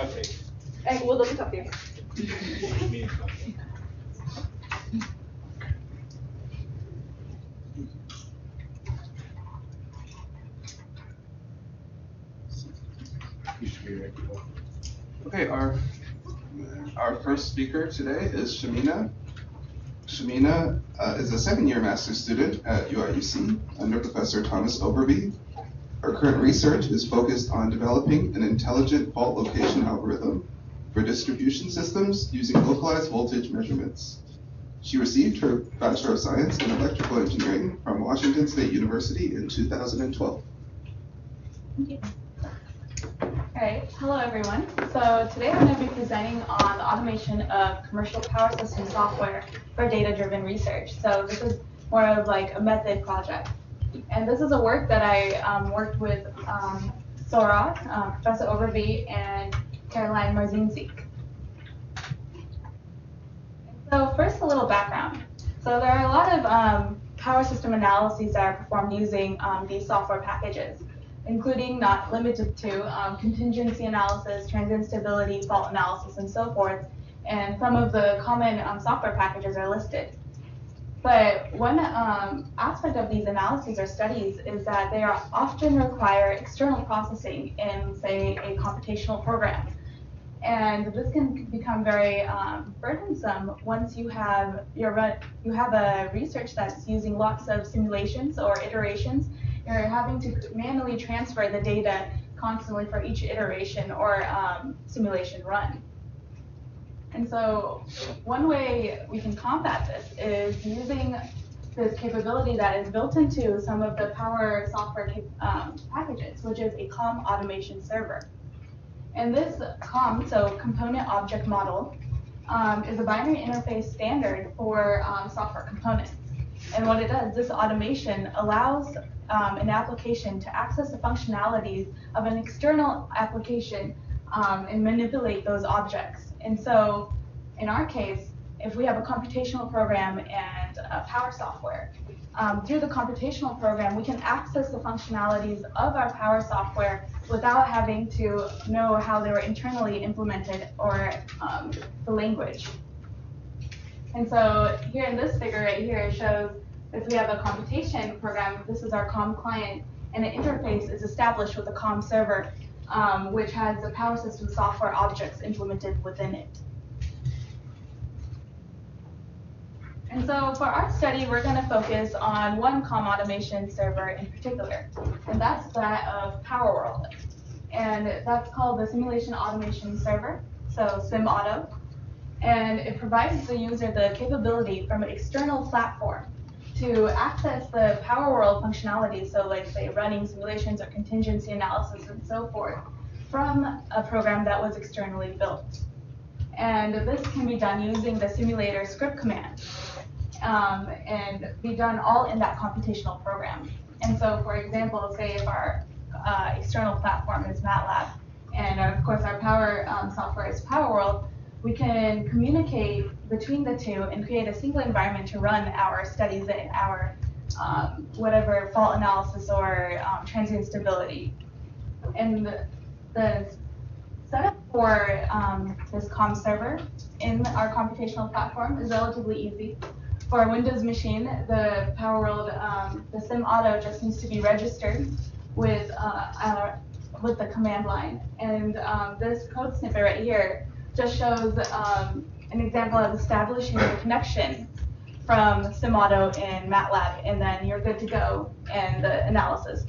Okay. We'll double tap here. Okay, our first speaker today is Shamina. Shamina is a second-year master's student at UIUC under Professor Thomas Overby. Her current research is focused on developing an intelligent fault location algorithm for distribution systems using localized voltage measurements. She received her Bachelor of Science in Electrical Engineering from Washington State University in 2012. Thank you. All right, hello everyone. So today I'm going to be presenting on the automation of commercial power system software for data-driven research. So this is more of like a method project. And this is a work that I worked with Sora, Professor Overby, and Caroline Marzinski. So first, a little background. So there are a lot of power system analyses that are performed using these software packages, including not limited to contingency analysis, transient stability, fault analysis, and so forth. And some of the common software packages are listed. But one aspect of these analyses or studies is that they are often require external processing in, say, a computational program. And this can become very burdensome once you have a research that's using lots of simulations or iterations. You're having to manually transfer the data constantly for each iteration or simulation run. And so one way we can combat this is using this capability that is built into some of the power software packages, which is a COM automation server. And this COM, so component object model, is a binary interface standard for software components. And what it does, this automation allows an application to access the functionalities of an external application and manipulate those objects. And so in our case, if we have a computational program and a power software, through the computational program, we can access the functionalities of our power software without having to know how they were internally implemented or the language. And so here in this figure right here, it shows if we have a computation program, this is our COM client, and an interface is established with the COM server, which has the power system software objects implemented within it. And so for our study, we're going to focus on one COM automation server in particular, and that's that of PowerWorld. And that's called the Simulation Automation Server, so SimAuto. And it provides the user the capability from an external platform to access the PowerWorld functionality, so like say running simulations or contingency analysis and so forth, from a program that was externally built. And this can be done using the simulator script command. And be done all in that computational program. And so, for example, say if our external platform is MATLAB, and of course our power software is PowerWorld, we can communicate between the two and create a single environment to run our studies in, our whatever fault analysis or transient stability. And the setup for this COM server in our computational platform is relatively easy. For a Windows machine, the PowerWorld, the SimAuto just needs to be registered with the command line. And this code snippet right here just shows an example of establishing the connection from SimAuto in MATLAB, and then you're good to go. And the analysis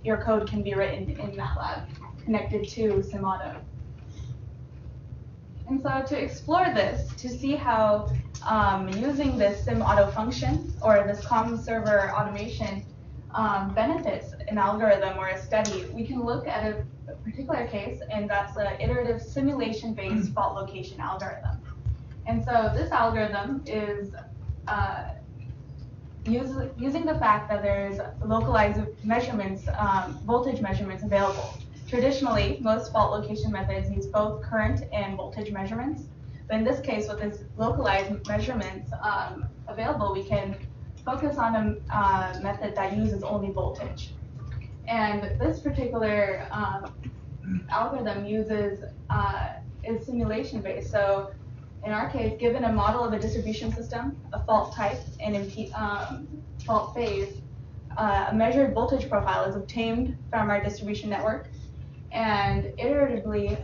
your code can be written in MATLAB connected to SimAuto. And so to explore this, to see how using this SimAuto function or this COM server automation benefits an algorithm or a study, we can look at a particular case, and that's an iterative simulation-based fault location algorithm. And so this algorithm is using the fact that there's localized measurements, voltage measurements available. Traditionally, most fault location methods use both current and voltage measurements. But in this case, with this localized measurements available, we can focus on a method that uses only voltage. And this particular algorithm uses is simulation based. So in our case, given a model of a distribution system, a fault type, and fault phase, a measured voltage profile is obtained from our distribution network, and iteratively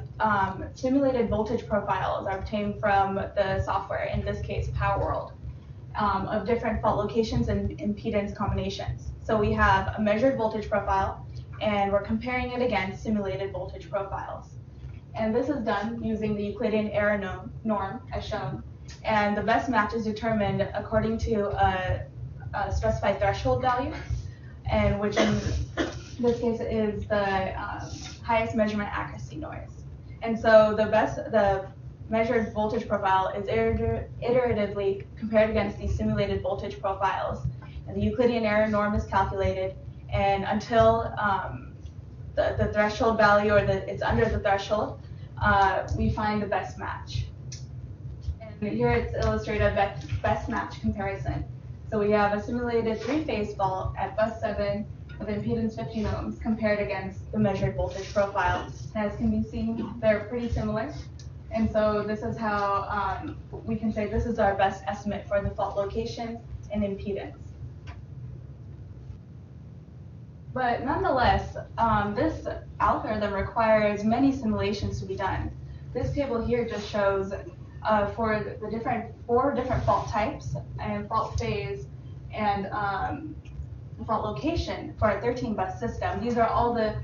simulated voltage profiles are obtained from the software, in this case PowerWorld, of different fault locations and impedance combinations. So we have a measured voltage profile, and we're comparing it against simulated voltage profiles. And this is done using the Euclidean error norm, as shown. And the best match is determined according to a specified threshold value, and which in this case is the highest measurement accuracy noise. And so the measured voltage profile is iteratively compared against these simulated voltage profiles. And the Euclidean error norm is calculated, and until the threshold value, or it's under the threshold, we find the best match. And here it's illustrated a best match comparison. So we have a simulated three-phase fault at bus 7 with impedance 15 ohms compared against the measured voltage profile. As can be seen, they're pretty similar. And so this is how we can say this is our best estimate for the fault location and impedance. But nonetheless, this algorithm requires many simulations to be done. This table here just shows for the four different fault types and fault phase and fault location for a 13-bus system. These are all the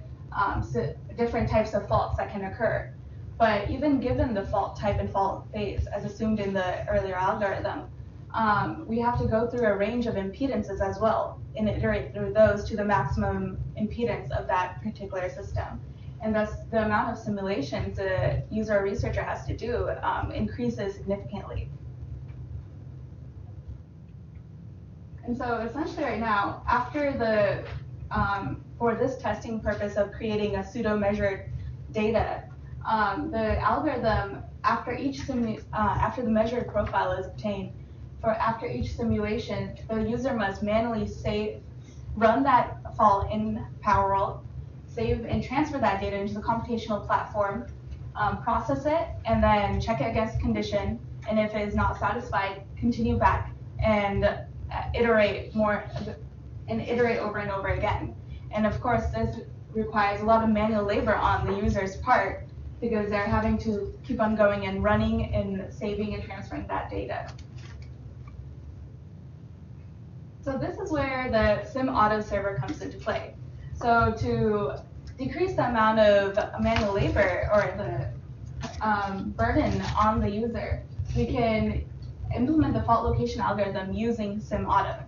different types of faults that can occur. But even given the fault type and fault phase, as assumed in the earlier algorithm, we have to go through a range of impedances as well and iterate through those to the maximum impedance of that particular system. And thus, the amount of simulations the user or researcher has to do increases significantly. And so essentially right now, after for this testing purpose of creating a pseudo-measured data, the algorithm, after the measured profile is obtained, after each simulation, the user must manually run that fault in PowerWorld, save and transfer that data into the computational platform, process it, and then check it against condition. And if it is not satisfied, continue back and iterate over and over again. And of course, this requires a lot of manual labor on the user's part, because they're having to keep on going and running and saving and transferring that data. So this is where the Sim Auto Server comes into play. So to decrease the amount of manual labor or the burden on the user, we can implement the fault location algorithm using Sim Auto.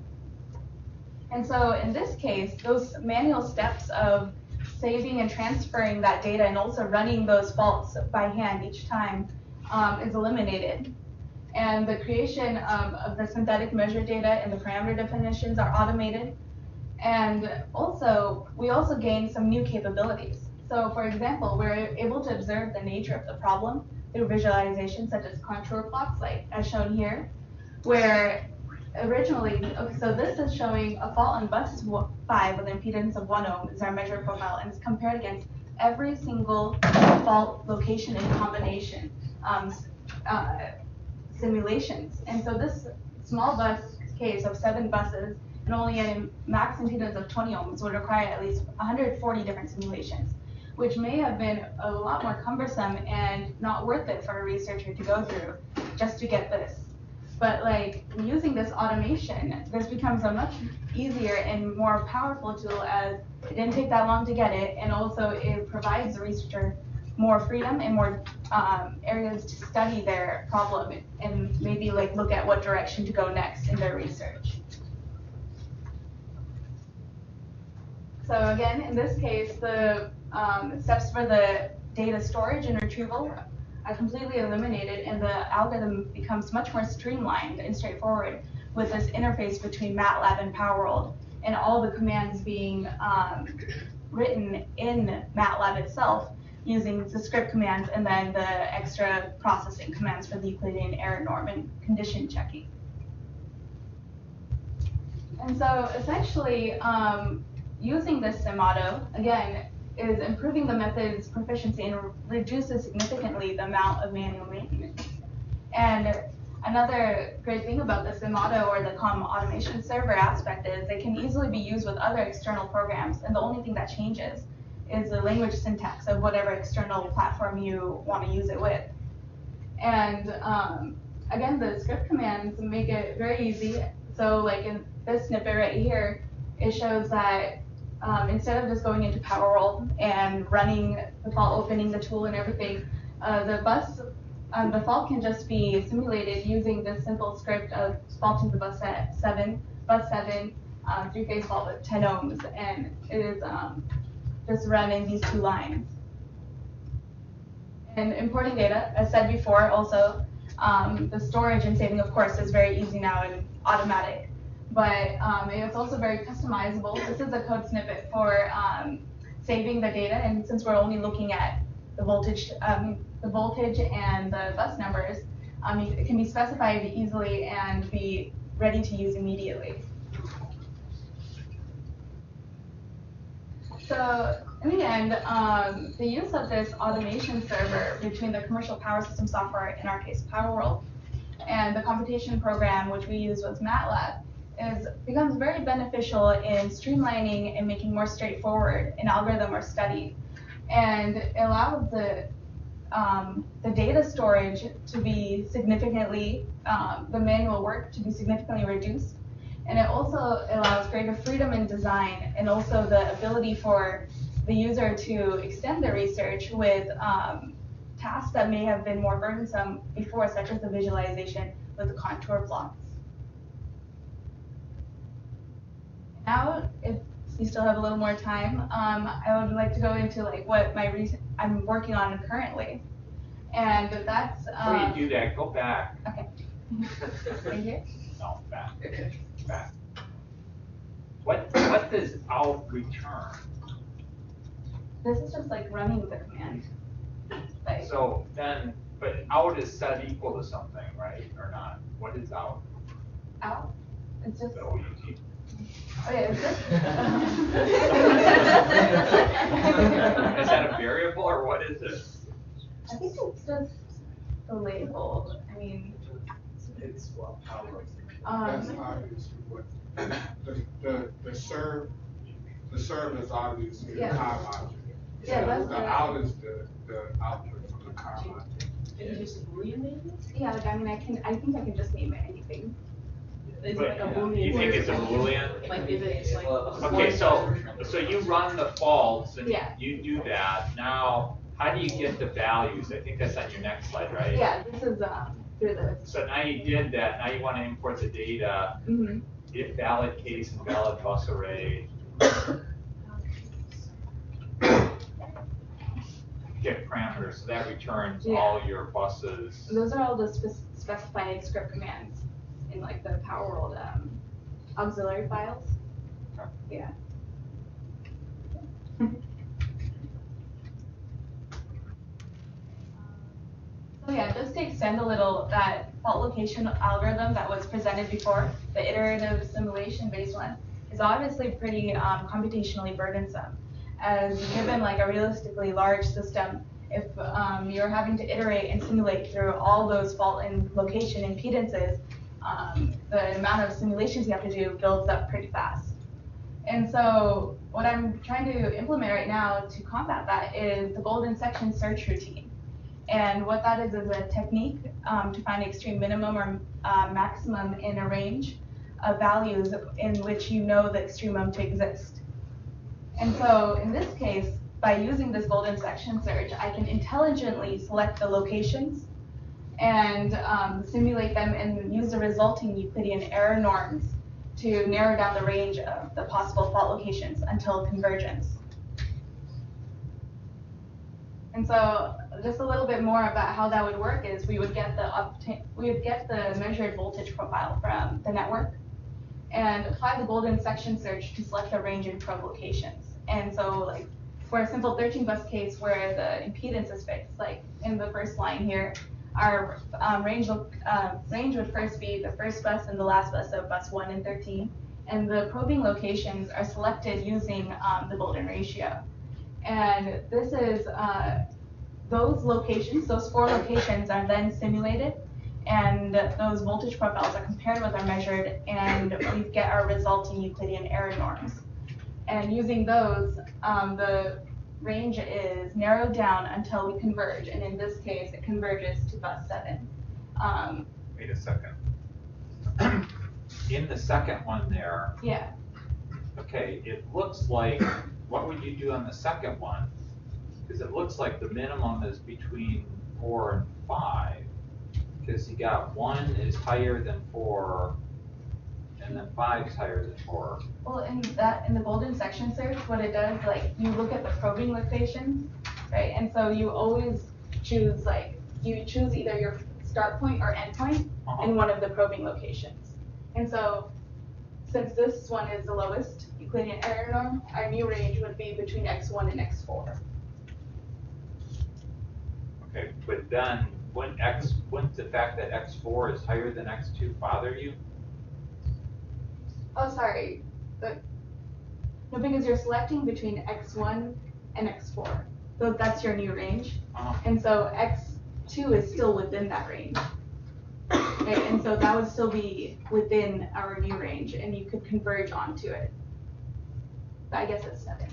And so in this case, those manual steps of saving and transferring that data and also running those faults by hand each time is eliminated. And the creation of the synthetic measure data and the parameter definitions are automated. And we also gain some new capabilities. So for example, we're able to observe the nature of the problem through visualization such as contour plots, like as shown here, where originally, so this is showing a fault on bus 5 with an impedance of 1 ohm is our measured profile, and it's compared against every single fault location and combination simulations. And so this small bus case of 7 buses and only a max impedance of 20 ohms would require at least 140 different simulations, which may have been a lot more cumbersome and not worth it for a researcher to go through just to get this. But like using this automation, this becomes a much easier and more powerful tool, as it didn't take that long to get it, and also it provides the researcher more freedom and more areas to study their problem and maybe like look at what direction to go next in their research. So again, in this case, the steps for the data storage and retrieval are completely eliminated, and the algorithm becomes much more streamlined and straightforward with this interface between MATLAB and PowerWorld, and all the commands being written in MATLAB itself using the script commands and then the extra processing commands for the Euclidean error norm and condition checking. And so essentially, using this SimAuto, again, is improving the method's proficiency and reduces significantly the amount of manual maintenance. And another great thing about the SimAuto or the COM automation server aspect is they can easily be used with other external programs, and the only thing that changes is the language syntax of whatever external platform you want to use it with. And again, the script commands make it very easy. So like in this snippet right here, it shows that instead of just going into Power World and running the fault, opening the tool and everything, the fault can just be simulated using this simple script of faulting the bus 7, 3-phase fault with 10 ohms, and it is just run in these 2 lines. And importing data, as said before, also the storage and saving, of course, is very easy now and automatic. But it's also very customizable. This is a code snippet for saving the data, and since we're only looking at the voltage and the bus numbers, it can be specified easily and be ready to use immediately. So in the end, the use of this automation server between the commercial power system software, in our case PowerWorld, and the computation program, which we use with MATLAB, becomes very beneficial in streamlining and making more straightforward an algorithm or study. And it allows the data storage to be significantly, the manual work to be significantly reduced. And it also allows greater freedom in design and also the ability for the user to extend their research with tasks that may have been more burdensome before, such as the visualization with the contour blocks. Now, if you still have a little more time, I would like to go into like what I'm working on currently, and that's. Before you do that, go back. Okay. Right here. No, back. Back. What does out return? This is just like running the command. Like, So then, but out is set equal to something, right, or not? What is out? out. It's just. The OUT. Oh yeah, it's just. Is that a variable or what is it? I think it's just the label. I mean. It's what power. That's obviously what the serve is obviously the COM object. Yeah, that's The out is the output from the COM object. Can you use a Boolean maybe? Yeah, like I mean, I think I can just name it anything. Is it But like a Boolean? you think it's a Boolean? Like is it like? Okay, so you run the faults and Yeah. you do that. Now, how do you get the values? I think that's on your next slide, right? Yeah, this is through this. So now you did that. Now you want to import the data. Mm-hmm. If valid case and valid bus array. Get parameters, so that returns all your buses. Those are all the specified script commands in like the PowerWorld auxiliary files. Yeah. So yeah, just to extend a little, that fault location algorithm that was presented before, the iterative simulation-based one, is obviously pretty computationally burdensome. As given like a realistically large system, if you're having to iterate and simulate through all those fault and location impedances, the amount of simulations you have to do builds up pretty fast. And so what I'm trying to implement right now to combat that is the golden section search routine. And what that is a technique to find extreme minimum or maximum in a range of values in which you know the extremum to exist. And so in this case, by using this golden section search, I can intelligently select the locations and simulate them and use the resulting Euclidean error norms to narrow down the range of the possible fault locations until convergence. And so just a little bit more about how that would work is we would get the measured voltage profile from the network and apply the golden section search to select the range and probe locations. And so like for a simple 13 bus case where the impedance is fixed, like in the first line here, our range would first be the first bus and the last bus of bus 1 and 13. And the probing locations are selected using the golden ratio. And this is, those locations, those 4 locations are then simulated, and those voltage profiles are compared with our measured, and we get our resulting Euclidean error norms. And using those, the range is narrowed down until we converge, and in this case, it converges to bus 7. Wait a second. In the second one there, Yeah. okay, it looks like, what would you do on the second one? Because it looks like the minimum is between 4 and 5. Because you got 1 is higher than 4, and then 5 is higher than 4. Well, in the golden section search, what it does, like, you look at the probing locations, right? And so you always choose, like, you choose either your start point or end point in one of the probing locations. And so, since this one is the lowest Euclidean error norm, our new range would be between x1 and x4. Okay, but then wouldn't the fact that x4 is higher than x2 bother you? Oh, sorry. No, because you're selecting between x1 and x4. So that's your new range. And so x2 is still within that range. Right? And so that would still be within our new range, and you could converge onto it. But I guess it's 7.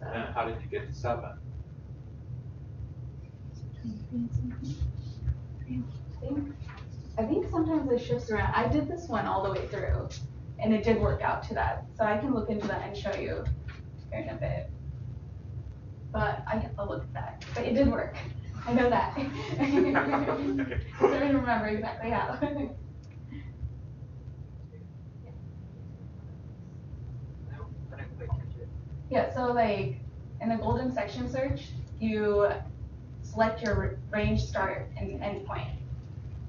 So. Then how did you get to 7? I think sometimes it shifts around. I did this one all the way through, and it did work out to that. So I can look into that and show you here in a bit. But I'll look at that. But it did work. I know that. I don't remember exactly how. Yeah, so like in the golden section search, you select your range start and end point.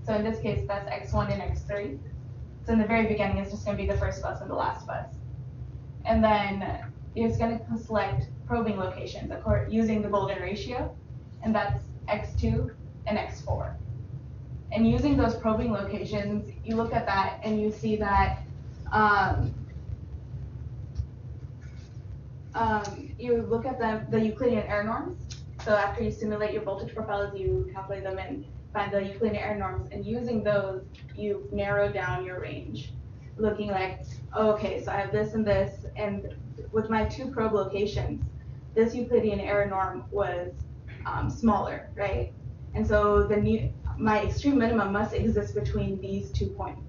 So in this case, that's x1 and x3. So in the very beginning, it's just going to be the first bus and the last bus. And then it's going to select probing locations using the golden ratio, and that's x2 and x4. And using those probing locations, you look at that and you see that you look at the Euclidean error norms. So after you simulate your voltage profiles, you calculate them and find the Euclidean error norms. And using those, you narrow down your range, looking like, oh, okay, so I have this and this, and with my 2 probe locations, this Euclidean error norm was smaller, right? And so my extreme minimum must exist between these 2 points.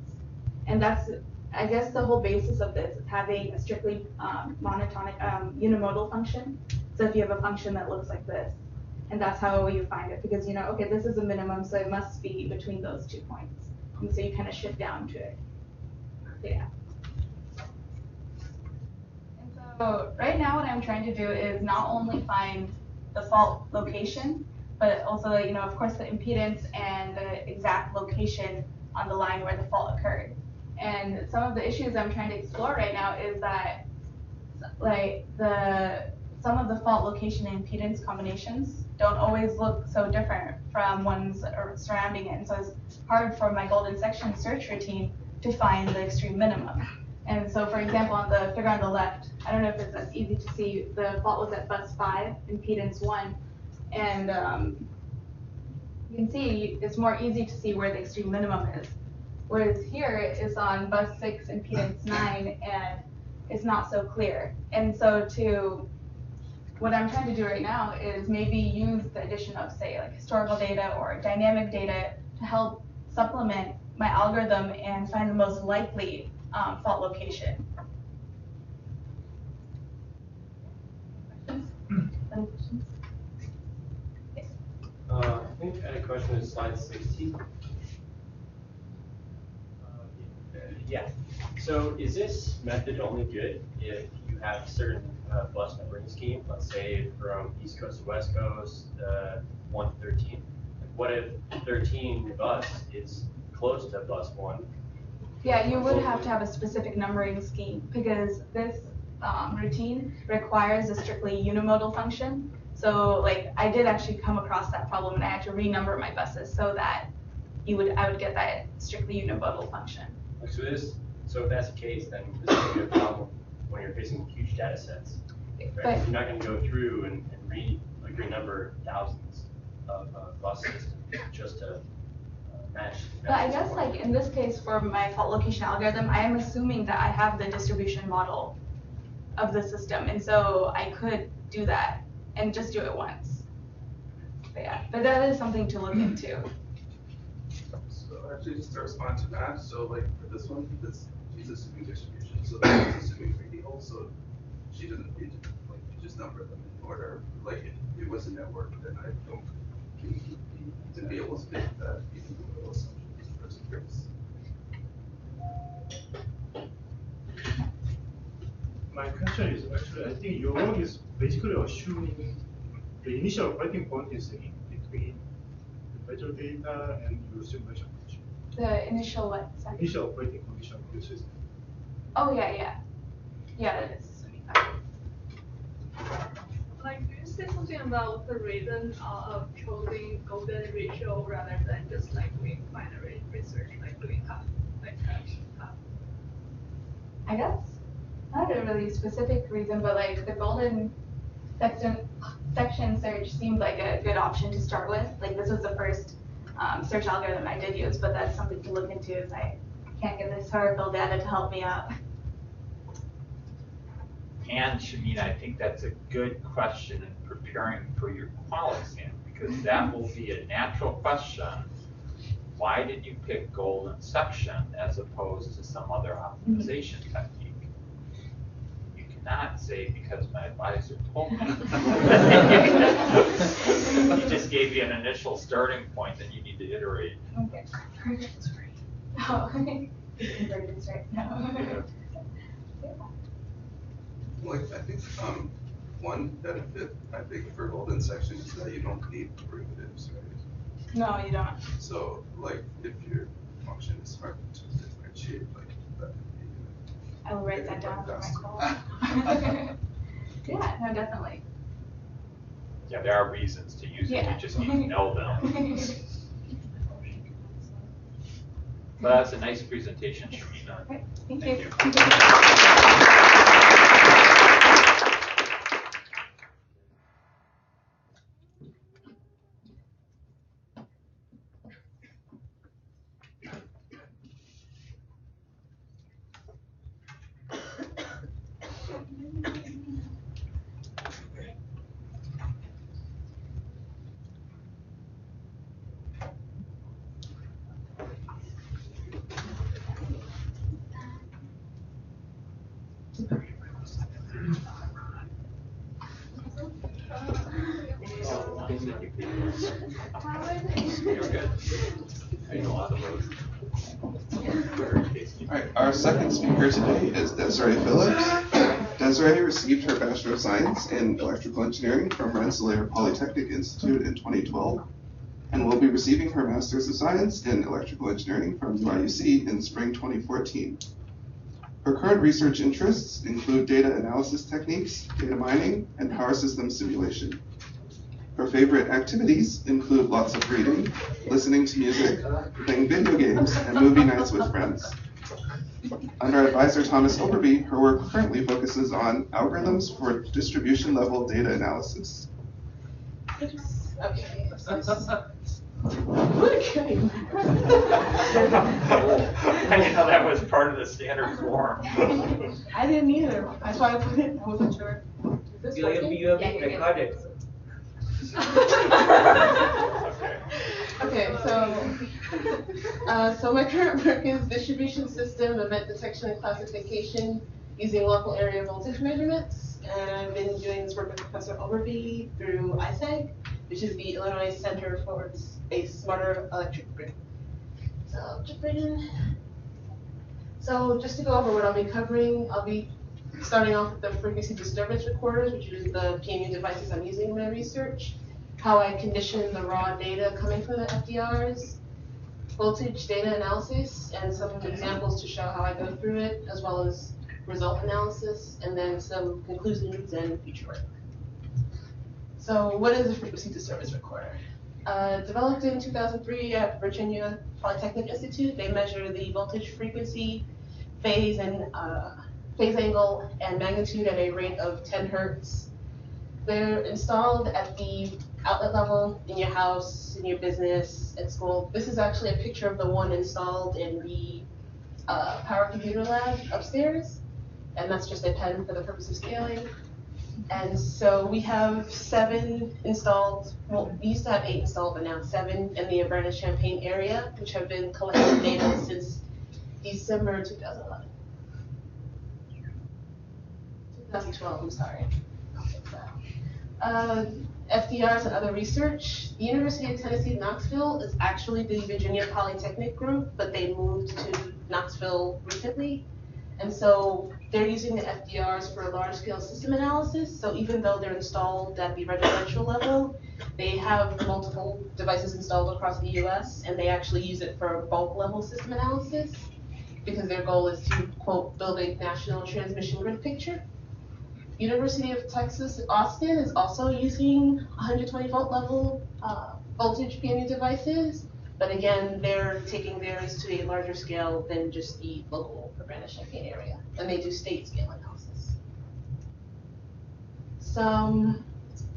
And that's, I guess, the whole basis of this is having a strictly monotonic unimodal function. So if you have a function that looks like this, and that's how you find it, because you know, okay, this is a minimum, so it must be between those 2 points. And so you kind of shift down to it. Yeah. And so right now what I'm trying to do is not only find the fault location, but also, you know, of course, the impedance and the exact location on the line where the fault occurred. And some of the issues I'm trying to explore right now is that, like, some of the fault location and impedance combinations don't always look so different from ones surrounding it. And so it's hard for my golden section search routine to find the extreme minimum. And so, for example, on the figure on the left, I don't know if it's as easy to see, the fault was at bus 5, impedance 1. And you can see it's more easy to see where the extreme minimum is. Whereas here it's on bus 6, impedance 9, and it's not so clear. And so what I'm trying to do right now is maybe use the addition of, say, like historical data or dynamic data to help supplement my algorithm and find the most likely fault location. Any questions? Yes. I think I had a question with slide 16. Yeah. So is this method only good if you have certain bus numbering scheme, let's say from East Coast to West Coast, 1 to 13? What if 13 bus is close to bus 1? Yeah, you would have to have a specific numbering scheme because this routine requires a strictly unimodal function. So like I did actually come across that problem and I had to renumber my buses so that I would get that strictly unimodal function. So if that's the case, then this will be a problem when you're facing huge data sets. Right? But, you're not going to go through and a great number, thousands of bus systems just to match. But I guess like in this case for my fault location algorithm, I am assuming that I have the distribution model of the system, and so I could do that and just do it once. But yeah, but that is something to look into. So actually, just to respond to that, so like for this one, she's assuming distribution, so that's assuming radial, so she doesn't need to like just number them in order. Like if it was a network, then I don't think to be able to fit that even though it was first case. My question is actually, I think your work is basically assuming the initial operating point is in between the vector data and your simulation function. The initial what? Second? Initial operating condition of your system. Oh yeah. Yeah, that is. Like, do you say something about the reason of choosing golden ratio rather than just like doing binary research, like doing half, like half? I guess not a really specific reason, but like the golden section search seemed like a good option to start with. Like this was the first search algorithm I did use, but that's something to look into as I can't get the historical data to help me out. And Shamina, I think that's a good question in preparing for your qual exam, because that will be a natural question. Why did you pick golden section as opposed to some other optimization technique? You cannot say because my advisor told me. He just gave you an initial starting point, then you need to iterate. Okay. Convergence rate. Oh, convergence rate. No. Like I think one benefit I think for golden section is that you don't need derivatives, right? No, you don't. So like if your function is hard to differentiate, like that could be. I will write that down for my call. Yeah, no, definitely. Yeah, there are reasons to use it, Yeah. you just need to know them. But that's a nice presentation, Shamina. Okay, thank Thank you. You're good. I know a lot of those. All right, our second speaker today is Desiree Phillips. Desiree received her Bachelor of Science in Electrical Engineering from Rensselaer Polytechnic Institute in 2012, and will be receiving her Master's of Science in Electrical Engineering from UIUC in spring 2014. Her current research interests include data analysis techniques, data mining, and power system simulation. Her favorite activities include lots of reading, listening to music, playing video games, and movie nights with friends. Under advisor Thomas Overby, her work currently focuses on algorithms for distribution-level data analysis. Okay. I didn't know that was part of the standard form. I didn't either. That's why I put it. I wasn't sure. Is this working? You have Yeah, been you're good. recorded. Okay, so my current work is distribution system, event detection and classification using local area voltage measurements. And I've been doing this work with Professor Overby through ISEG, which is the Illinois Center for Smarter Electric Grid. So I'll jump right in. So just to go over what I'll be covering, I'll be starting off with the frequency disturbance recorders, which is the PMU devices I'm using in my research, how I condition the raw data coming from the FDRs, voltage data analysis, and some examples to show how I go through it, as well as result analysis, and then some conclusions and future work. So what is a frequency disturbance recorder? Developed in 2003 at Virginia Polytechnic Institute, they measure the voltage frequency, phase angle, and magnitude at a rate of 10 hertz They're installed at the outlet level, in your house, in your business, at school. This is actually a picture of the one installed in the power computer lab upstairs, and that's just a pen for the purpose of scaling. And so we have 7 installed, well, we used to have 8 installed, but now 7 in the Urbana-Champaign area, which have been collecting data since December 2011. 2012, I'm sorry. I'll fix that. FDRs and other research. The University of Tennessee, Knoxville is actually the Virginia Polytechnic group, but they moved to Knoxville recently. And so they're using the FDRs for large-scale system analysis. So even though they're installed at the residential level, they have multiple devices installed across the US, and they actually use it for bulk-level system analysis because their goal is to, quote, build a national transmission grid picture. University of Texas, Austin is also using 120-volt level voltage PMU devices, but again, they're taking theirs to a larger scale than just the local Urbana-Champaign area, and they do state scale analysis.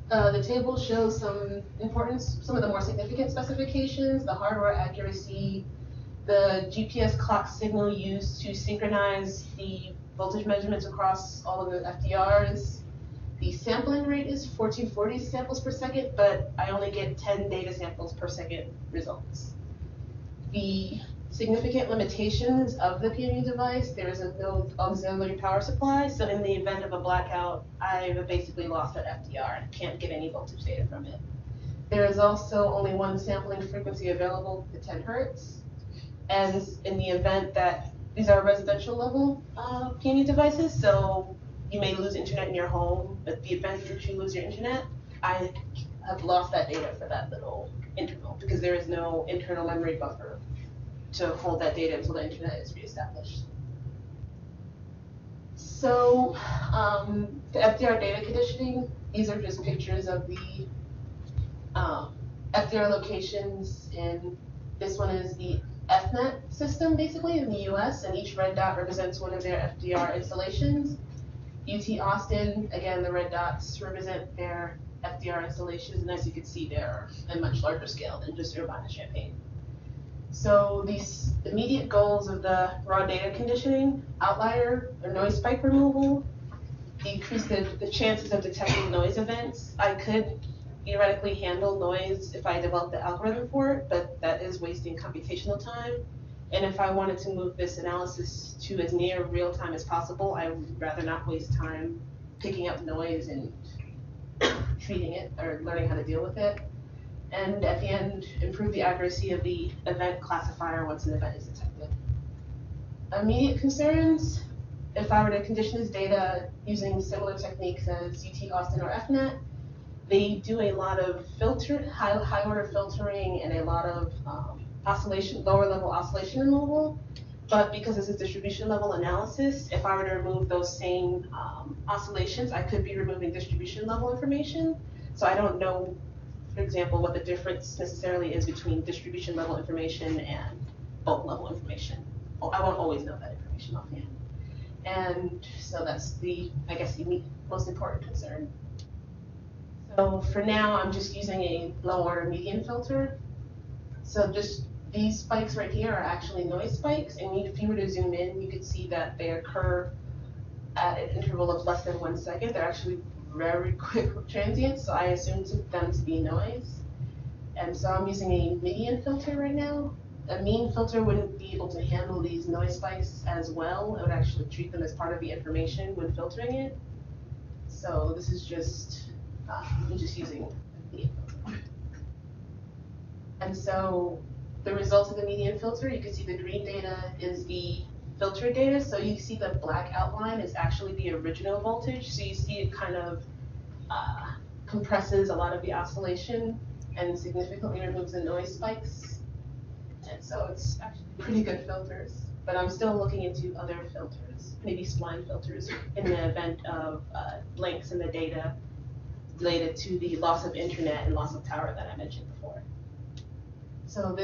The table shows some of the more significant specifications, the hardware accuracy, the GPS clock signal used to synchronize the voltage measurements across all of the FDRs. The sampling rate is 1440 samples per second, but I only get 10 data samples per second results. The significant limitations of the PMU device, there is no auxiliary power supply, so in the event of a blackout, I've basically lost that FDR and can't get any voltage data from it. There is also only one sampling frequency available at 10 hertz, and in the event that these are residential level PMU devices, so you may lose internet in your home, but the event that you lose your internet, I have lost that data for that little interval because there is no internal memory buffer to hold that data until the internet is reestablished. So the FDR data conditioning, these are just pictures of the FDR locations, and this one is the FNet system basically in the US, and each red dot represents one of their FDR installations. UT Austin, again, the red dots represent their FDR installations, and as you can see, they're a much larger scale than just Urbana-Champaign. So these immediate goals of the raw data conditioning, outlier or noise spike removal, decrease the chances of detecting noise events. I could theoretically handle noise if I developed the algorithm for it, but that is wasting computational time. And if I wanted to move this analysis to as near real time as possible, I would rather not waste time picking up noise and treating it or learning how to deal with it. And at the end, improve the accuracy of the event classifier once an event is detected. Immediate concerns, if I were to condition this data using similar techniques as UT Austin or FNet, they do a lot of high order filtering and a lot of oscillation, lower level oscillation removal. But because this is distribution level analysis, if I were to remove those same oscillations, I could be removing distribution level information. So I don't know, for example, what the difference necessarily is between distribution level information and bulk level information. I won't always know that information offhand. And so that's I guess, the most important concern. So for now, I'm just using a low order median filter. So just these spikes right here are actually noise spikes, and if you were to zoom in, you could see that they occur at an interval of less than 1 second. They're actually very quick transients, so I assumed them to be noise. And so I'm using a median filter right now. A mean filter wouldn't be able to handle these noise spikes as well. It would actually treat them as part of the information when filtering it. So this is just, I'm just using a median filter. And so the results of the median filter, you can see the green data is the filter data. So you see the black outline is actually the original voltage. So you see it kind of compresses a lot of the oscillation and significantly removes the noise spikes. And so it's actually pretty good filters. But I'm still looking into other filters, maybe spline filters, in the event of blanks in the data related to the loss of internet and loss of power that I mentioned before. So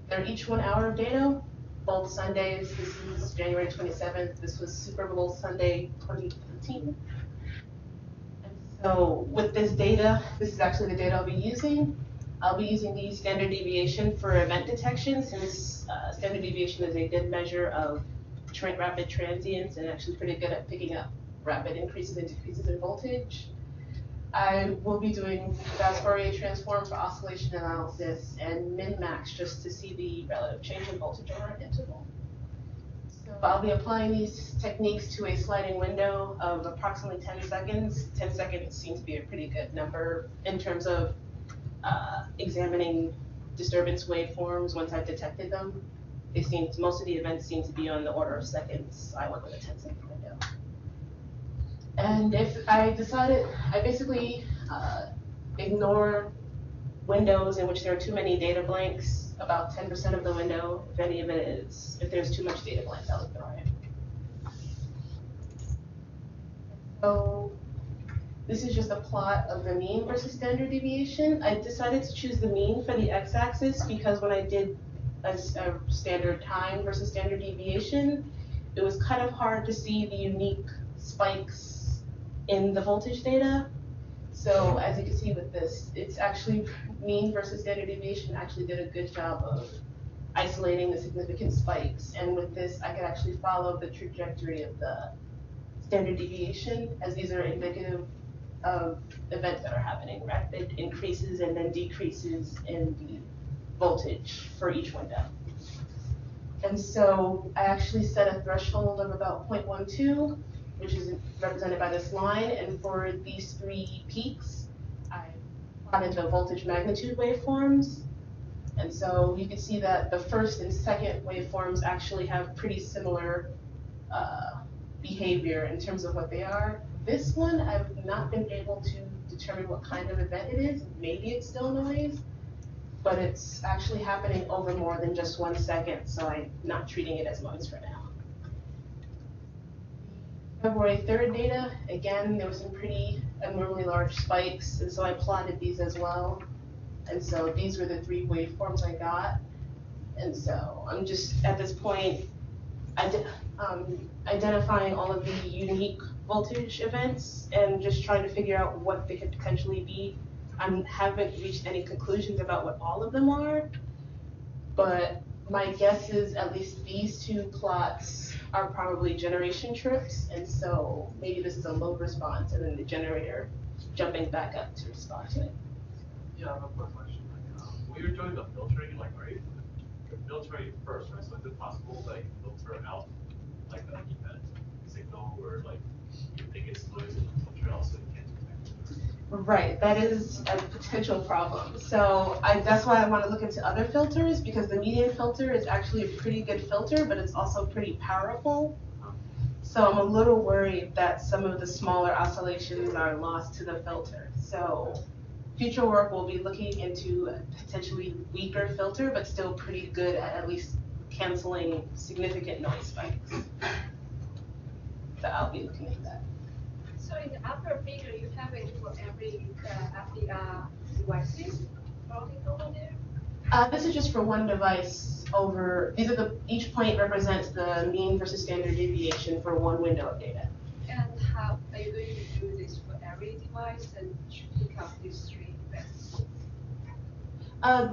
they're each 1 hour of data, both Sundays. This is January 27th. This was Super Bowl Sunday 2015. And So with this data, this is actually the data I'll be using. I'll be using the standard deviation for event detection, since standard deviation is a good measure of rapid transients and actually pretty good at picking up rapid increases and decreases in voltage. I will be doing Gauss Fourier transform for oscillation analysis and min-max just to see the relative change in voltage over an interval. So I'll be applying these techniques to a sliding window of approximately 10 seconds. 10 seconds seems to be a pretty good number in terms of examining disturbance waveforms once I've detected them. Most of the events seem to be on the order of seconds. I went with a 10-second window. And if I decided, I basically ignore windows in which there are too many data blanks, about 10% of the window. If any of it is, if there's too much data blanks, I'll ignore it. So this is just a plot of the mean versus standard deviation. I decided to choose the mean for the x-axis because when I did a standard time versus standard deviation, it was kind of hard to see the unique spikes in the voltage data. So as you can see with this, it's actually mean versus standard deviation actually did a good job of isolating the significant spikes. And with this, I could actually follow the trajectory of the standard deviation, as these are indicative of events that are happening, rapid increases and then decreases in the voltage for each window. And so I actually set a threshold of about 0.12, which is represented by this line. And for these three peaks, I plotted the voltage magnitude waveforms. And so you can see that the first and second waveforms actually have pretty similar behavior in terms of what they are. This one, I've not been able to determine what kind of event it is. Maybe it's still noise, but it's actually happening over more than just 1 second, so I'm not treating it as noise for now. February 3rd data, again, there were some pretty abnormally large spikes, and so I plotted these as well. And so these were the three waveforms I got. And so I'm just, at this point, identifying all of the unique voltage events and just trying to figure out what they could potentially be. I haven't reached any conclusions about what all of them are, but my guess is at least these two plots are probably generation trips, and so maybe this is a low response and then the generator jumping back up to respond to it. Yeah, I have a quick question. When you're doing the filtering, you're filtering first, right? So is it possible that you filter out like an event signal where you think it's noise and you filter out so you can't detect it? Right, that is a potential problem. So that's why I want to look into other filters, because the median filter is actually a pretty good filter, but it's also pretty powerful. So I'm a little worried that some of the smaller oscillations are lost to the filter. So future work will be looking into a potentially weaker filter, but still pretty good at least canceling significant noise spikes. So I'll be looking at that. So in the upper figure, you have it for every FDR devices plotting over there? This is just for one device over, each point represents the mean versus standard deviation for one window of data. And how are you going to do this for every device and pick up these three events?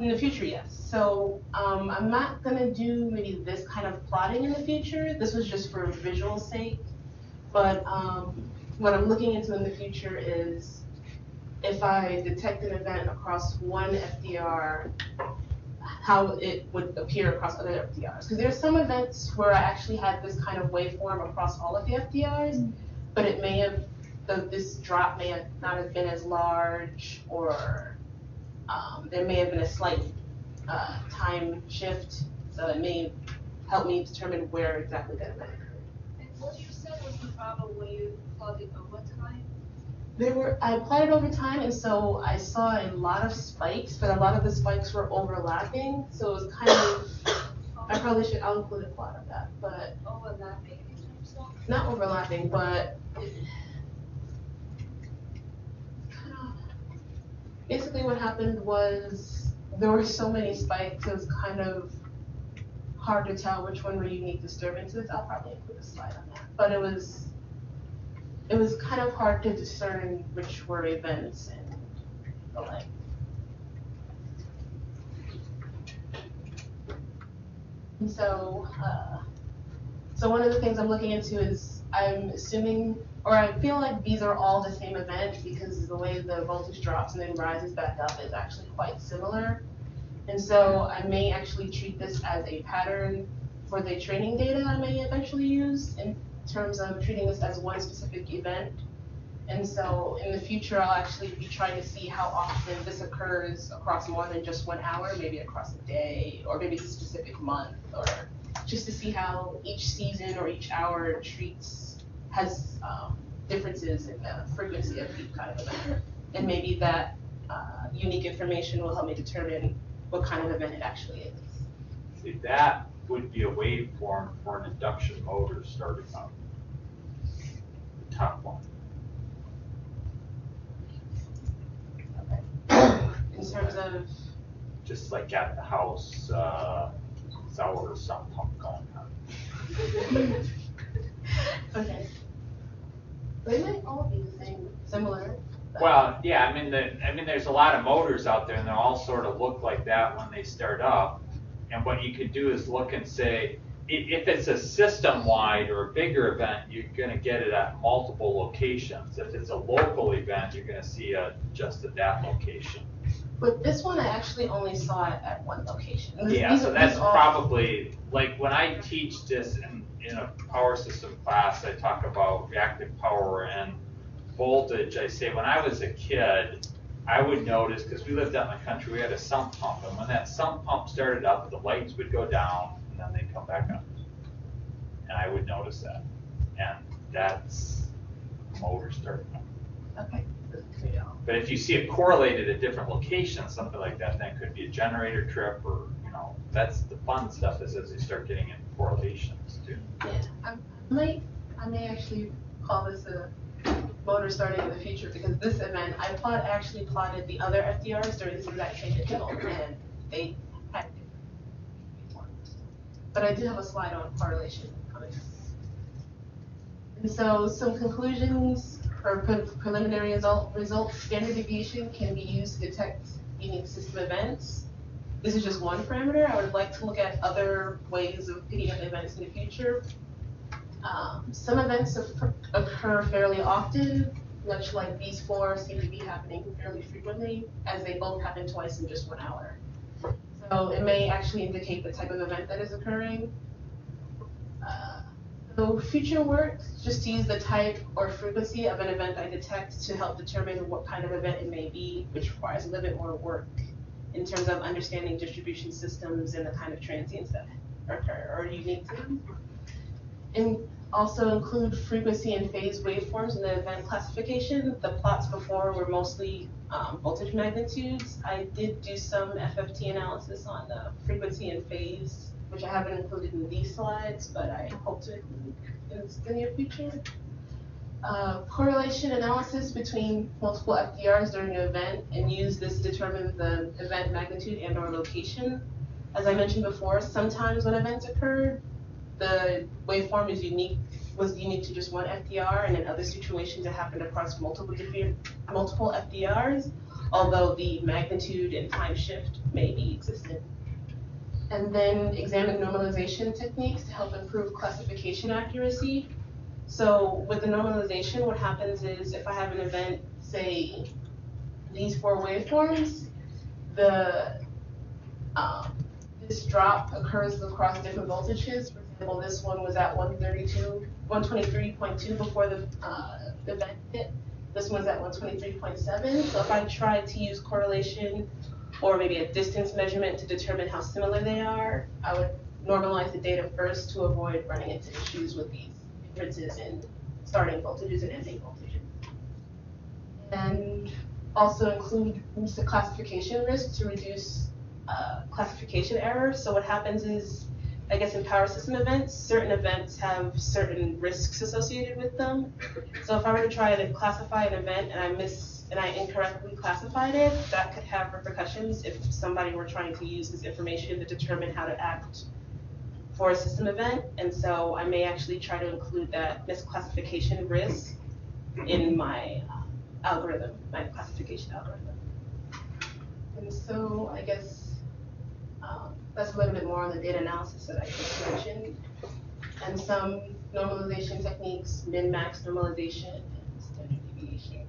In the future, yes. So I'm not gonna do maybe this kind of plotting in the future. This was just for visual sake. But what I'm looking into in the future is if I detect an event across one FDR, how it would appear across other FDRs. Because there's some events where I actually had this kind of waveform across all of the FDRs, but it may have, this drop may have not have been as large, or there may have been a slight time shift, so it may help me determine where exactly that event occurred. And what you said was the problem when you plotted over time? I plotted over time, and so I saw a lot of spikes, but a lot of the spikes were overlapping, so it was kind of, I'll include a plot of that, but. Overlapping in terms of? Not overlapping, but basically what happened was there were so many spikes, it was kind of hard to tell which one were unique disturbances. I'll probably include a slide on that, but it was it was kind of hard to discern which were events and the like. And so, so one of the things I'm looking into is I'm assuming, or I feel like these are all the same event because the way the voltage drops and then rises back up is actually quite similar. And so I may actually treat this as a pattern for the training data I may eventually use in terms of treating this as one specific event. And so in the future, I'll actually be trying to see how often this occurs across more than just 1 hour, maybe across a day, or maybe a specific month, or just to see how each season or each hour has differences in the frequency of each kind of event. And maybe that unique information will help me determine what kind of event it actually is. See, that would be a waveform for an induction motor starting up. The top one. In terms of, Just like at the house, sour sump pump going on. okay. They might all be the same, similar. but- Well, yeah, I mean, there's a lot of motors out there, and they all sort of look like that when they start up. And what you could do is look and say, if it's a system-wide or a bigger event, you're going to get it at multiple locations. If it's a local event, you're going to see it just at that location. But this one, I actually only saw it at one location. Yeah, These so are- that's these all- probably, like, when I teach this in a power system class, I talk about reactive power and voltage. I say, when I was a kid, I would notice, because we lived out in the country, we had a sump pump, and when that sump pump started up, the lights would go down, and then they'd come back up. And I would notice that. And that's the motor starting up. Okay. Yeah. But if you see it correlated at different locations, something like that, then it could be a generator trip, or, that's the fun stuff is as you start getting into correlations too. Yeah, I may actually call this a motor starting in the future because this event, I actually plotted the other FDRs during this exact same interval and they had different ones. But I do have a slide on correlation coming. And so some conclusions or preliminary results, standard deviation can be used to detect unique system events. This is just one parameter. I would like to look at other ways of picking up events in the future. Some events occur fairly often, much like these four seem to be happening fairly frequently, as they both happen twice in just 1 hour. So it may actually indicate the type of event that is occurring. So future work, just to use the type or frequency of an event I detect to help determine what kind of event it may be, which requires a little bit more work in terms of understanding distribution systems and the kind of transients that occur or unique to them. And also include frequency and phase waveforms in the event classification. The plots before were mostly voltage magnitudes. I did do some FFT analysis on the frequency and phase, which I haven't included in these slides, but I hope to include in the near future. Correlation analysis between multiple FDRs during an event and use this to determine the event magnitude and or location. As I mentioned before, sometimes when events occurred, the waveform was unique to just one FDR, and in other situations it happened across multiple FDRs, although the magnitude and time shift may be existent. And then examine normalization techniques to help improve classification accuracy. So with the normalization, what happens is if I have an event, say these four waveforms, this drop occurs across different voltages. For example, this one was at 123.2 before the event hit. This one's at 123.7. So if I try to use correlation or maybe a distance measurement to determine how similar they are, I would normalize the data first to avoid running into issues with these differences in starting voltages and ending voltages. And also include the classification risk to reduce classification error. So what happens is, I guess in power system events, certain events have certain risks associated with them. So if I were to try to classify an event and I incorrectly classified it, that could have repercussions if somebody were trying to use this information to determine how to act for a system event. And so I may actually try to include that misclassification risk in my algorithm, my classification algorithm. And so I guess that's a little bit more on the data analysis that I just mentioned, and some normalization techniques, min-max normalization, and standard deviation.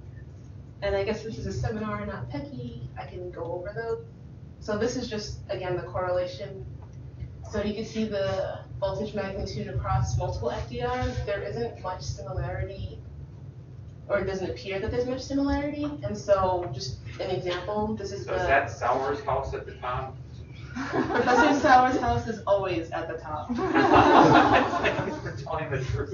And I guess this is a seminar, not techie, I can go over those. So this is just, again, the correlation. So you can see the voltage magnitude across multiple FDRs. There isn't much similarity, or it doesn't appear that there's much similarity. And so just an example, this is So is that Sauer's house at the top? Professor Sauer's house is always at the top. Thanks for telling the truth.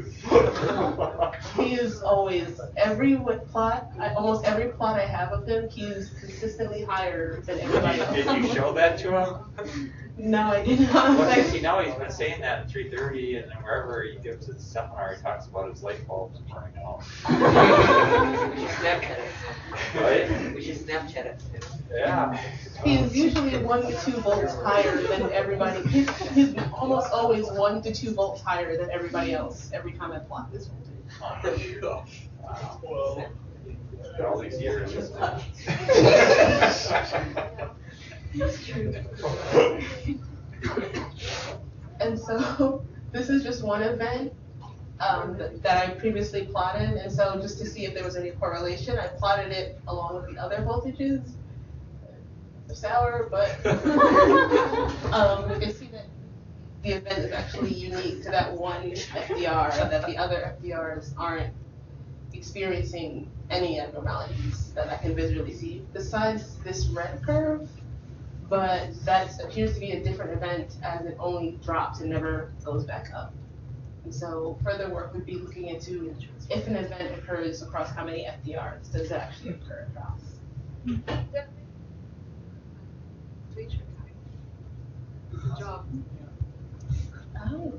He is always, almost every plot I have of him, he's consistently higher than everybody else. Did you show that to him? No, I did not. Well, you know, he's been saying that at 3:30, and then wherever he gives his seminar, he talks about his light bulbs burning out. We should Snapchat it. Right? We should Snapchat it. Yeah. He's usually 1 to 2 volts higher than everybody. He's almost always 1 to 2 volts higher than everybody else every time I plot this voltage. Wow. Well, all these years. And so this is just one event that I previously plotted, and so just to see if there was any correlation, I plotted it along with the other voltages. They're sour, but you can see that the event is actually unique to that one FDR, and that the other FDRs aren't experiencing any abnormalities that I can visually see, besides this red curve. But that appears to be a different event, as it only drops and never goes back up. And so further work would be looking into if an event occurs across how many FDRs does it actually occur across. Good job. Oh.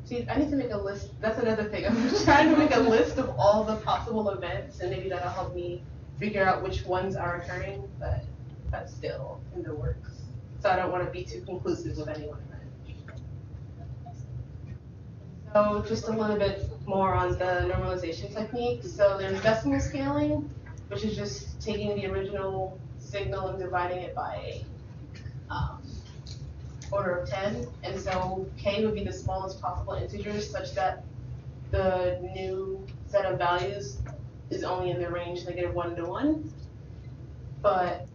See, I need to make a list. That's another thing. I'm trying to make a list of all the possible events, and maybe that'll help me figure out which ones are occurring, but that's still in the works. So I don't want to be too conclusive with any one event. So just a little bit more on the normalization technique. So there's decimal scaling, which is just taking the original signal and dividing it by order of 10. And so k would be the smallest possible integers, such that the new set of values is only in the range -1 to 1. But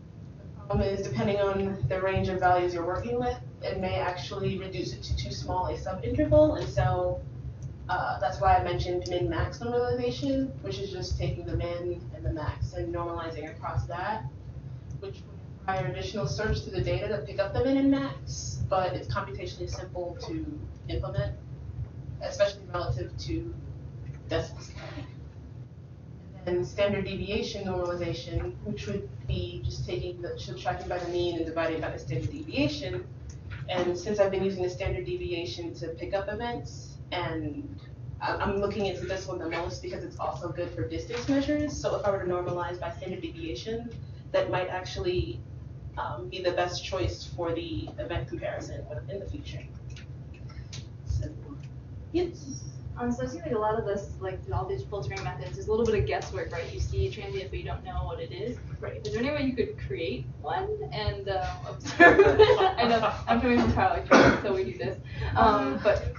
the problem is, depending on the range of values you're working with, it may actually reduce it to too small a subinterval. And so that's why I mentioned min-max normalization, which is just taking the min and the max and normalizing across that, which would require additional search through the data to pick up the min and max, but it's computationally simple to implement, especially relative to decimal scaling. And then standard deviation normalization, which would be just subtracting by the mean and dividing by the standard deviation. And since I've been using the standard deviation to pick up events, and I'm looking into this one the most because it's also good for distance measures. So if I were to normalize by standard deviation, that might actually be the best choice for the event comparison in the future. So, yes. So I see like a lot of this, like all these filtering methods, is a little bit of guesswork, right? You see a transient, but you don't know what it is. Right. Is there any way you could create one and observe it? I know I'm coming from power electronics, so we do this. But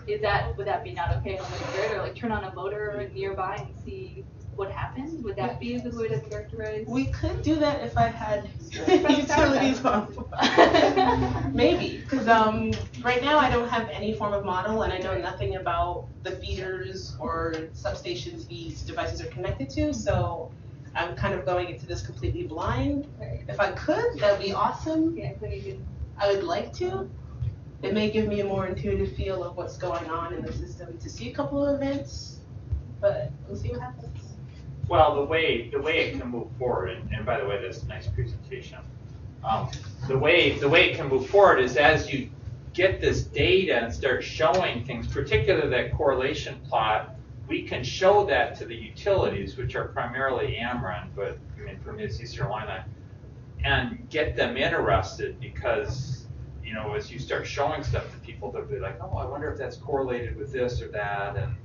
would that be not okay on the grid, or like turn on a motor nearby and see what happens? Would that be a good way to characterize? We could do that if I had utilities on. Maybe, because right now I don't have any form of model, and I know nothing about the feeders or substations these devices are connected to, so I'm kind of going into this completely blind. Right. If I could, that would be awesome. Yeah, so you could. I would like to. It may give me a more intuitive feel of what's going on in the system to see a couple of events, but we'll see what happens. Well, the way it can move forward, and by the way, that's a nice presentation. The way it can move forward is as you get this data and start showing things, particularly that correlation plot, we can show that to the utilities, which are primarily Ameren, but I mean for me it's East Carolina, and get them interested, because as you start showing stuff to people, they'll be like, oh, I wonder if that's correlated with this or that, and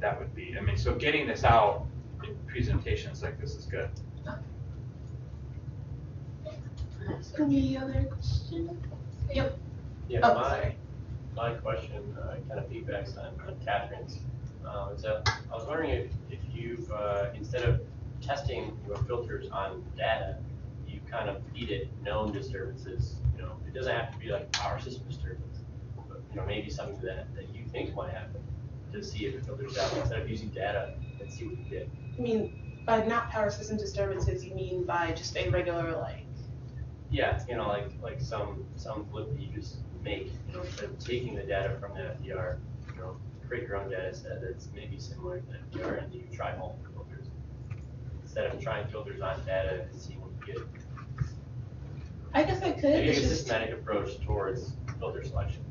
that would be. I mean, so getting this out in presentations like this is good. Any other questions? Yep. Yeah, Oh, my, sorry. my question kind of feedbacks on Catherine's. So I was wondering if you, instead of testing your filters on data, you kind of feed it known disturbances. You know, it doesn't have to be like power system disturbance, but you know, maybe something that you think might happen to see if it filters out instead of using data and see what you get. I mean, by not power system disturbances, you mean by just a regular like? Yeah, you know, like some flip that you just make, you know, instead of taking the data from the FDR, you know, create your own data set that's maybe similar to the FDR, and you try multiple filters instead of trying filters on data and see what you get. I guess I could. Maybe It's a just, systematic approach towards filter selection.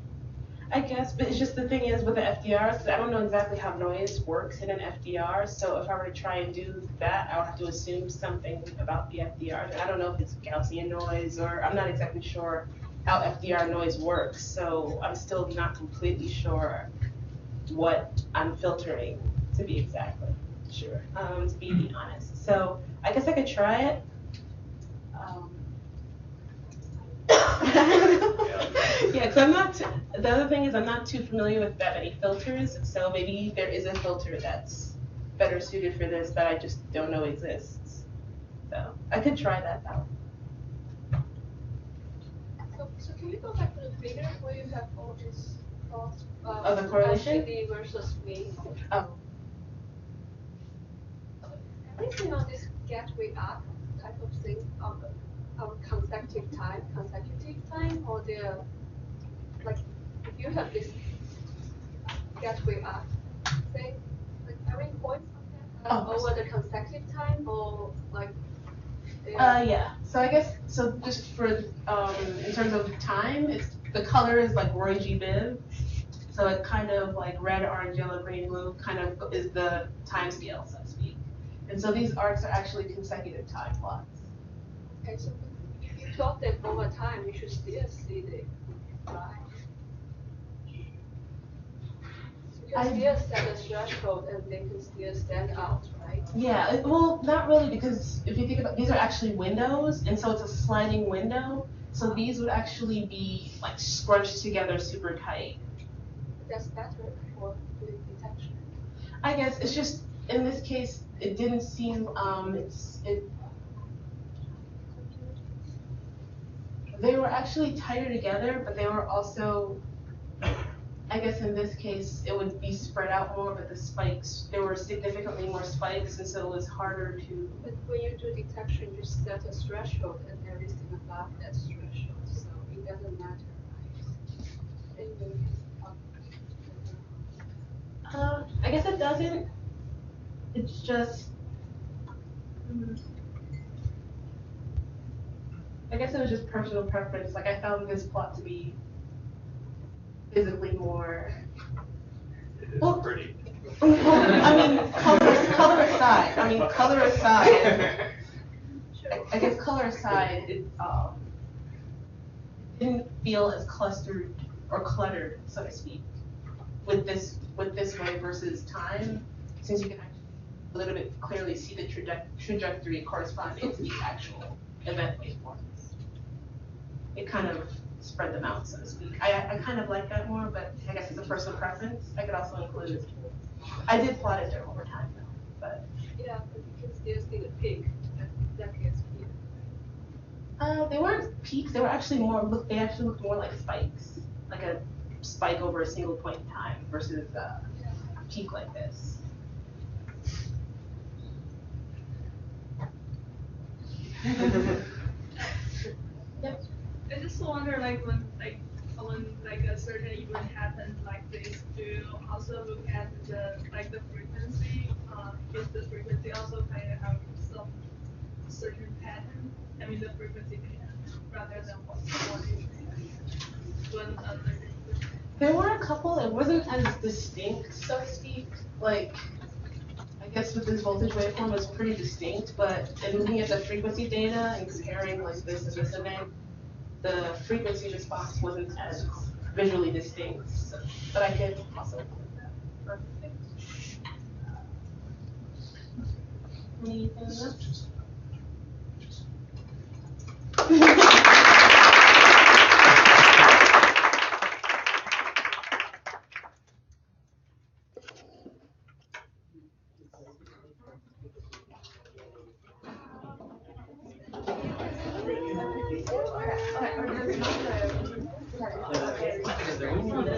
I guess, but it's just the thing is with the FDRs, I don't know exactly how noise works in an FDR. So if I were to try and do that, I would have to assume something about the FDR. And I don't know if it's Gaussian noise or I'm not exactly sure how FDR noise works. So I'm still not completely sure what I'm filtering to be exactly sure, to be honest. So I guess I could try it. Yeah, because I'm not, the other thing is I'm not too familiar with that many filters, so maybe there is a filter that's better suited for this that I just don't know exists. So I could try that out. So can we go back to the figure where you have all this thoughts Oh, the correlation? LCD versus me? Oh. Everything on this gateway arc type of thing on our consecutive time, or they're like if you have this gateway arc thing, like every point over the consecutive time, or like Yeah. So I guess so. Just for in terms of time, it's the color is like Roy G. Biv. So it kind of like red, orange, yellow, green, blue kind of is the time scale, so to speak. And so these arcs are actually consecutive time plots. Okay, so if you plot them over time, you should still see the line. You can still set a threshold and they can still stand out, right? Yeah, well, not really, because if you think about, these are actually windows, and so it's a sliding window. So these would actually be like scrunched together super tight. That's better for doing detection. I guess it's just in this case, it didn't seem they were actually tighter together, but they were also, I guess in this case, it would be spread out more, but the spikes, there were significantly more spikes, and so it was harder to. But when you do detection, you set a threshold and everything above that threshold, so it doesn't matter, right? I guess it doesn't. It's just. I guess it was just personal preference. Like I found this plot to be physically more. It is Well, pretty. I mean, color aside. I guess color aside, it didn't feel as clustered or cluttered, so to speak, with this way versus time, since you can actually a little bit clearly see the trajectory corresponding to the actual event waveforms. It kind of spread them out, so to speak. I kind of like that more, but I guess it's a personal preference. I could also include. I did plot it there over time, though, but. Yeah, but you can still see the peak that gets here. They weren't peaks. They were actually They actually looked more like spikes, like a spike over a single point in time versus a peak like this. Yep. I just wonder, like when a certain event happens like this, do you also look at the frequency? Is the frequency also kind of have some certain pattern? I mean, the frequency pattern rather than what is when There were a couple. It wasn't as distinct, so to speak. Like, I guess with this voltage waveform, it's pretty distinct. But in looking at the frequency data and comparing like this and this event, the frequency response wasn't as visually distinct. So, but I could also include that. Anything else?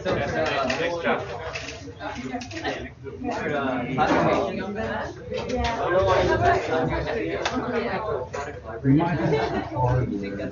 So for Next chapter. classification of that, I don't want to. We might have to